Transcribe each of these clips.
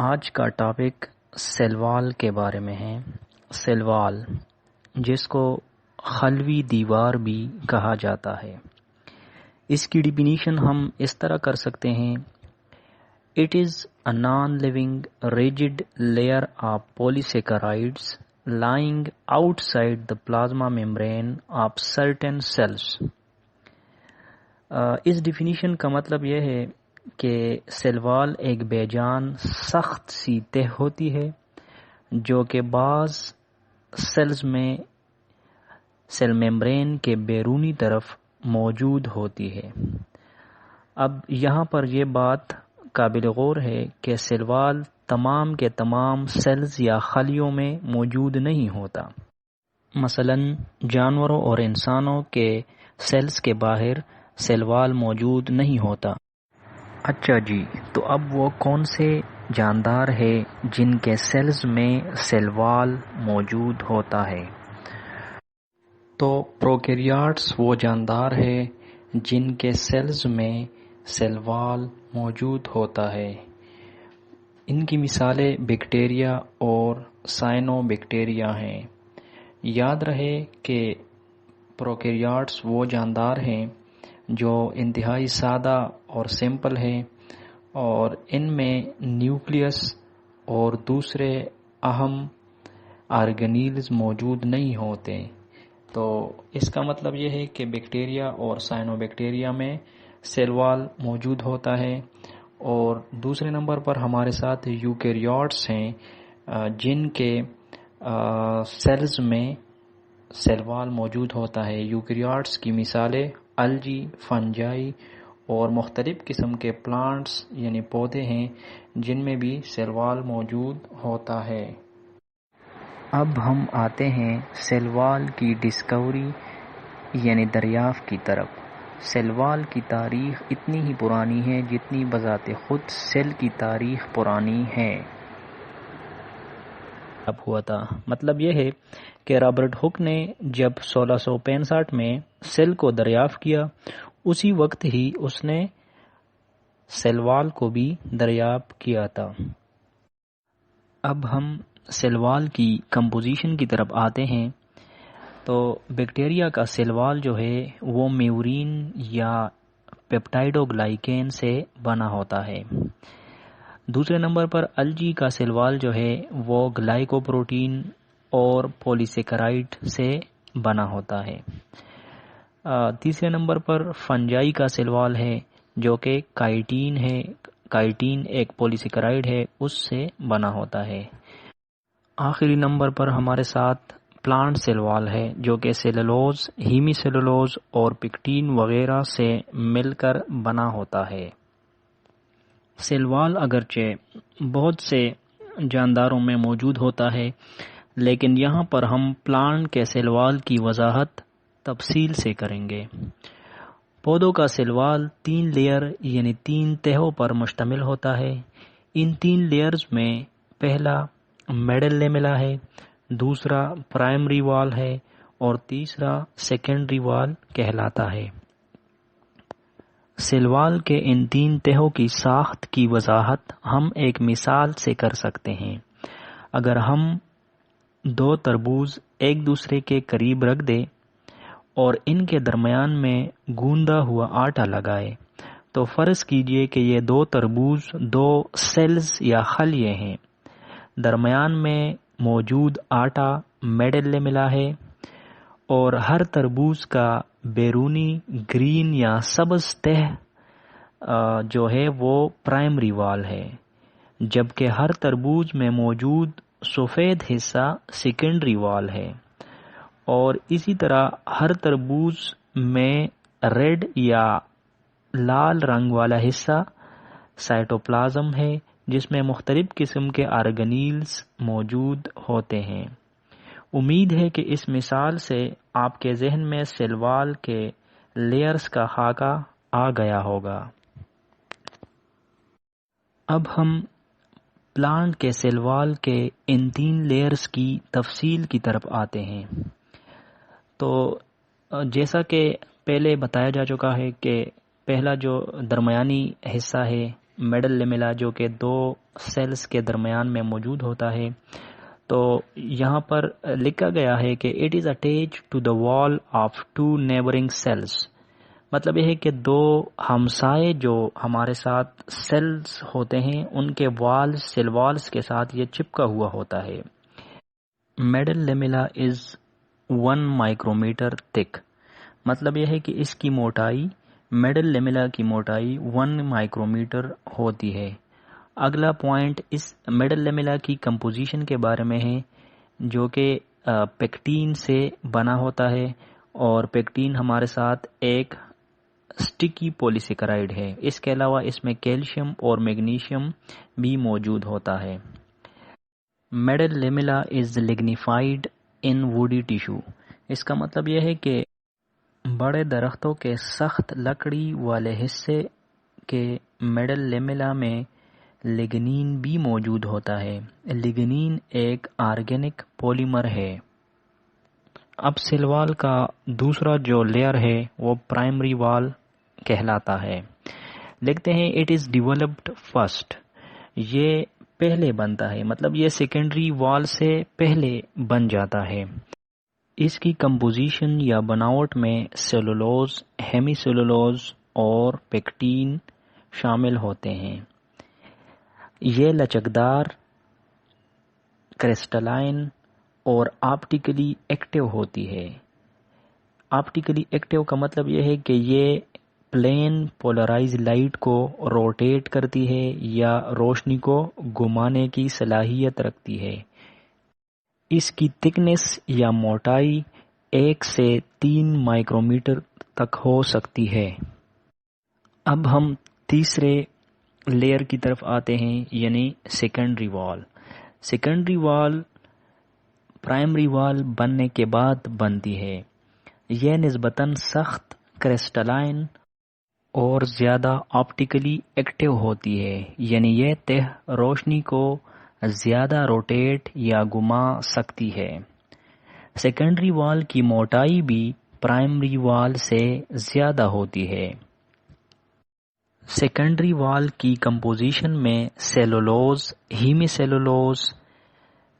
آج کا topic cell وال کے بارے میں ہے۔ سیل وال، جس کو خلوی دیوار بھی کہا جاتا ہے، اس کی ڈیفینیشن ہم اس طرح کر سکتے ہیں: it is a non living rigid layer of polysaccharides lying outside the plasma membrane of certain cells۔ اس ڈیفینیشن کا مطلب یہ ہے کہ سیل وال ایک بے جان سخت سی تہ ہوتی ہے جو کہ بعض سیلز میں سیل میمبرین کے بیرونی طرف موجود ہوتی ہے۔ اب یہاں پر یہ بات قابل غور ہے کہ سیل وال تمام کے تمام سیلز یا خلیوں میں موجود نہیں ہوتا۔ مثلا جانوروں اور انسانوں کے سیلز کے باہر سیل وال موجود نہیں ہوتا۔ اچھا جی، تو اب وہ کون سے جاندار ہے جن کے سیلز میں سیل وال موجود ہوتا ہے؟ تو پروکیریاٹس وہ جاندار ہے جن کے سیلز میں سیل وال موجود ہوتا ہے۔ ان کی مثالیں بیکٹیریا اور سائنو بیکٹیریا ہیں۔ یاد رہے کہ پروکیریاٹس وہ جاندار ہیں جو انتہائی سادہ اور سمپل ہیں اور ان میں نیوکلیس اور دوسرے اہم آرگنیلز موجود نہیں ہوتے۔ تو اس کا مطلب یہ ہے کہ بیکٹیریا اور سائنو بیکٹیریا میں سیل وال موجود ہوتا ہے، اور دوسرے نمبر پر ہمارے ساتھ یوکیریوٹس ہیں جن کے سیلز میں سیل وال موجود ہوتا ہے۔ یوکیریوٹس کی مثالیں الجی، فنجائی اور مختلف قسم کے پلانٹس یعنی پودے ہیں جن میں بھی سیل وال موجود ہوتا ہے۔ اب ہم آتے ہیں سیل وال کی ڈسکوری یعنی دریافت کی طرف۔ سیل وال کی تاریخ اتنی ہی پرانی ہے جتنی بذات خود سیل کی تاریخ پرانی ہے۔ اب ہوا تھا، مطلب یہ ہے کہ رابرٹ ہک نے جب 1665 میں سیل کو دریافت کیا، اسی وقت ہی اس نے سیل وال کو بھی دریافت کیا تھا۔ اب ہم سیل وال کی کمپوزیشن کی طرف آتے ہیں۔ تو بیکٹیریا کا سیل وال جو ہے وہ میورین یا پیپٹائڈو گلائکین سے بنا ہوتا ہے۔ دوسرے نمبر پر الجی کا سیل وال جو ہے وہ گلائکو پروٹین اور پولیسیکرائڈ سے بنا ہوتا ہے۔ تیسرے نمبر پر فنجائی کا سیل وال ہے جو کہ کائٹین ہے، کائٹین ایک پولیسیکرائڈ ہے، اس سے بنا ہوتا ہے۔ آخری نمبر پر ہمارے ساتھ پلانٹ سیل وال ہے جو کہ سیلولوز، ہیمی سیلولوز اور پیکٹین وغیرہ سے مل کر بنا ہوتا ہے۔ سیل وال اگرچہ بہت سے جانداروں میں موجود ہوتا ہے، لیکن یہاں پر ہم پلانٹ کے سیل وال کی وضاحت تفصیل سے کریں گے۔ پودوں کا سیل وال 3 لیئر یعنی 3 تہوں پر مشتمل ہوتا ہے۔ ان 3 لیئرز میں پہلا میڈل لیملا ہے، دوسرا پرائمری وال ہے اور تیسرا سیکنڈری وال کہلاتا ہے۔ سیل وال کے ان 3 تہوں کی ساخت کی وضاحت ہم ایک مثال سے کر سکتے ہیں۔ اگر ہم 2 تربوز ایک دوسرے کے قریب رکھ دیں اور ان کے درمیان میں گوندا ہوا آٹا لگائے تو فرض کیجئے کہ یہ 2 تربوز 2 سیلز یا خلیے ہیں۔ درمیان میں موجود آٹا میڈل لیملا ہے اور ہر تربوز کا بیرونی گرین یا سبز تہ جو ہے وہ پرائمری وال ہے، جبکہ ہر تربوز میں موجود سفید حصہ سیکنڈری وال ہے، اور اسی طرح ہر تربوز میں ریڈ یا لال رنگ والا حصہ سائٹوپلازم ہے جس میں مختلف قسم کے آرگنیلز موجود ہوتے ہیں۔ امید ہے کہ اس مثال سے آپ کے ذہن میں سیل وال کے لیئرز کا خاکہ آ گیا ہوگا۔ اب ہم پلانٹ کے سیل وال کے ان 3 لیئرز کی تفصیل کی طرف آتے ہیں۔ تو جیسا کہ پہلے بتایا جا چکا ہے کہ پہلا جو درمیانی حصہ ہے میڈل لیملا جو کہ دو سیلز کے درمیان میں موجود ہوتا ہے. تو یہاں پر لکھا گیا ہے کہ it is attach to the wall of to neighbouring sales. مطلب یہ ہے کہ دو ہمسائے جو ہمارے ساتھ سیلز ہوتے ہیں ان کے سیل والز کے ساتھ یہ چپکا ہوا ہوتا ہے. میڈل لیملا از 1 مائکرومیٹر تھک. مطلب یہ ہے کہ اس کی موٹائی میڈل لیملا کی موٹائی 1 مائکرومیٹر ہوتی ہے. اگلا پوائنٹ اس میڈل لیملا کی کمپوزیشن کے بارے میں ہے جو کہ پیکٹین سے بنا ہوتا ہے اور پیکٹین ہمارے ساتھ ایک سٹکی پولیسیکرائڈ ہے. اس کے علاوہ اس میں کیلشیم اور میگنیشیم بھی موجود ہوتا ہے. میڈل لیملا از لگنیفائڈ ان ووڈی ٹیشو. اس کا مطلب یہ ہے کہ بڑے درختوں کے سخت لکڑی والے حصے کے میڈل لیملا میں لیگنین بھی موجود ہوتا ہے. لیگنین ایک آرگینک پولیمر ہے. اب سیل وال کا دوسرا جو لیئر ہے وہ پرائمری وال کہلاتا ہے. لکھتے ہیں اٹ از ڈیولپڈ فرسٹ. یہ پہلے بنتا ہے، مطلب یہ سیکنڈری وال سے پہلے بن جاتا ہے. اس کی کمپوزیشن یا بناوٹ میں سیلولوز، ہیمی سیلولوز اور پیکٹین شامل ہوتے ہیں. یہ لچکدار، کرسٹلائن اور آپٹیکلی ایکٹیو ہوتی ہے. آپٹیکلی ایکٹیو کا مطلب یہ ہے کہ یہ پلین پولرائز لائٹ کو روٹیٹ کرتی ہے یا روشنی کو گھمانے کی صلاحیت رکھتی ہے. اس کی تھکنس یا موٹائی 1 سے 3 مائکرومیٹر تک ہو سکتی ہے. اب ہم تیسرے لیئر کی طرف آتے ہیں یعنی سیکنڈری وال. سیکنڈری وال پرائمری وال بننے کے بعد بنتی ہے. یہ نسبتاً سخت، کرسٹلائن اور زیادہ آپٹیکلی ایکٹیو ہوتی ہے، یعنی یہ تہ روشنی کو زیادہ روٹیٹ یا گھما سکتی ہے. سیکنڈری وال کی موٹائی بھی پرائمری وال سے زیادہ ہوتی ہے. سیکنڈری وال کی کمپوزیشن میں سیلولوز، ہیمی سیلولوز،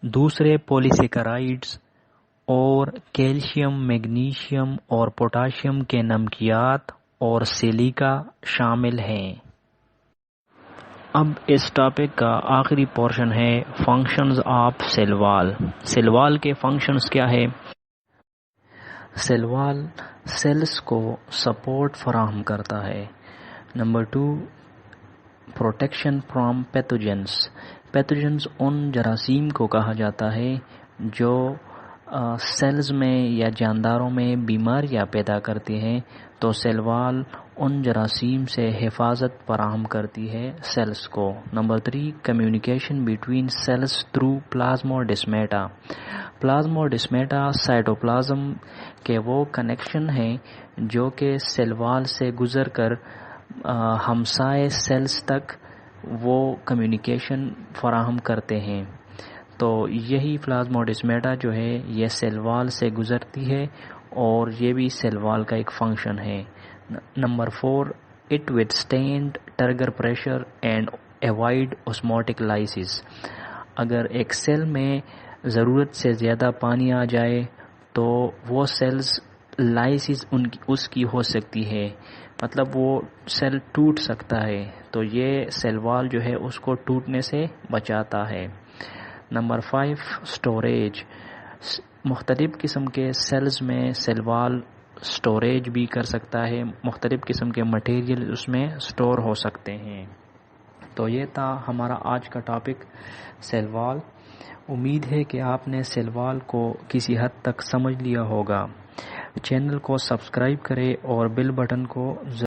دوسرے پولیسیکرائڈز اور کیلشیم، میگنیشیم اور پوٹاشیم کے نمکیات اور سیلیکا شامل ہیں. اب اس ٹاپک کا آخری پورشن ہے فنکشنز آف سیل وال. سیل وال کے فنکشنز کیا ہے؟ سیل وال سیلز کو سپورٹ فراہم کرتا ہے. Number 2، protection from pathogens. Pathogens ان جراثیم کو کہا جاتا ہے جو سیلز میں یا جانداروں میں بیماریاں پیدا کرتی ہیں، تو سیل وال ان جراثیم سے حفاظت فراہم کرتی ہے سیلز کو. Number 3، communication between cells through plasmodesmata. Plasmodesmata cytoplasm کے وہ کنیکشن ہیں جو کہ سیل وال سے گزر کر ہمسائے سیلز تک وہ کمیونیکیشن فراہم کرتے ہیں. تو یہی پلازموڈسمیٹا جو ہے یہ سیل وال سے گزرتی ہے اور یہ بھی سیل وال کا ایک فنکشن ہے. Number 4، it withstand turgor pressure and avoid osmotic lysis. اگر ایک سیل میں ضرورت سے زیادہ پانی آ جائے تو وہ سیلز لائسس اس کی ہو سکتی ہے، مطلب وہ سیل ٹوٹ سکتا ہے، تو یہ سیل وال جو ہے اس کو ٹوٹنے سے بچاتا ہے. Number 5، storage. مختلف قسم کے سیلز میں سیل وال سٹوریج بھی کر سکتا ہے، مختلف قسم کے مٹیریل اس میں سٹور ہو سکتے ہیں. تو یہ تھا ہمارا آج کا ٹاپک سیل وال. امید ہے کہ آپ نے سیل وال کو کسی حد تک سمجھ لیا ہوگا. چینل کو سبسکرائب کریں اور بیل بٹن کو